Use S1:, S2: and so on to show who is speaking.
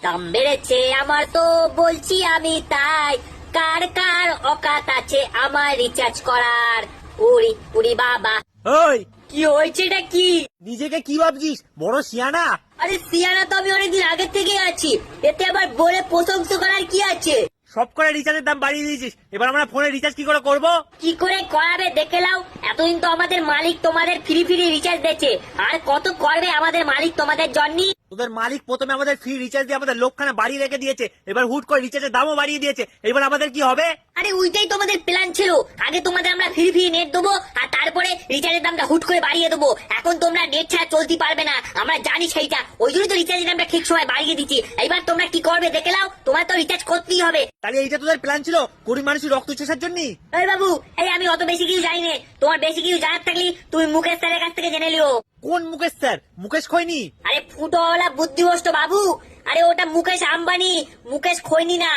S1: দাম বেড়েছে আমার তো বলছি আমি তাই, কার কার অকাত আছে আমার রিচার্জ করার। উড়ি উড়ি বাবা।
S2: ওই
S1: কি হয়েছে এটা কি?
S2: নিজেকে কি ভাবছিস, বড় শিয়ানা?
S1: আরে সিয়ানা তো আমি অনেকদিন আগে থেকে আছি, এতে আবার বলে প্রশংসা করার কি আছে?
S2: সব করে রিচার্জের দাম বাড়িয়ে দিয়েছিস, এবার আমরা ফোনে রিচার্জ কি করে করবো?
S1: কি করে করাবে দেখে নাও। এতদিন তো আমাদের মালিক তোমাদের ফ্রি ফ্রি রিচার্জ দিয়েছে, আর কত করবে আমাদের মালিক তোমাদের জন্য?
S2: তোদের মালিক প্রথমে আমাদের ফ্রি রিচার্জ দিয়ে আমাদের লোকখানা বাড়িয়ে রেখে দিয়েছে, এবার হুট করে রিচার্জের দামও বাড়িয়ে দিয়েছে, এবার আমাদের কি হবে?
S1: আরে ওইটাই তোমাদের প্ল্যান ছিল, আগে তোমাদের আমরা ফ্রি ফ্রি নেট দেবো আর তারপরে রিচার্জের দামটা হুট করে বাড়িয়ে দেবো। এখন তোমরা নেট ছাড়া চলতে পারবে না, আমরা জানি সেইটা, ওই জন্যই তো রিচার্জের দামটা ঠিক সময় বাড়িয়ে দিচ্ছি। এইবার তোমরা কি করবে দেখে নাও, তোমার তো রিচার্জ করতেই হবে।
S2: তাহলে এইটা তোদের প্ল্যান ছিল গরিব মানুষের রক্ত চোষার জন্য?
S1: এই বাবু, এই আমি অত বেশি কিছু জানি না, তোমার বেশি কিছু জানার থাকলে তুমি মুকেশ স্যারের কাছ থেকে জেনে লিও।
S2: কোন মুকেশ স্যার? মুকেশ খৈনি?
S1: আরে ফুটোওয়ালা বুদ্ধিভ্রষ্ট বাবু, আরে ওটা মুকেশ আম্বানি, মুকেশ খৈনি না।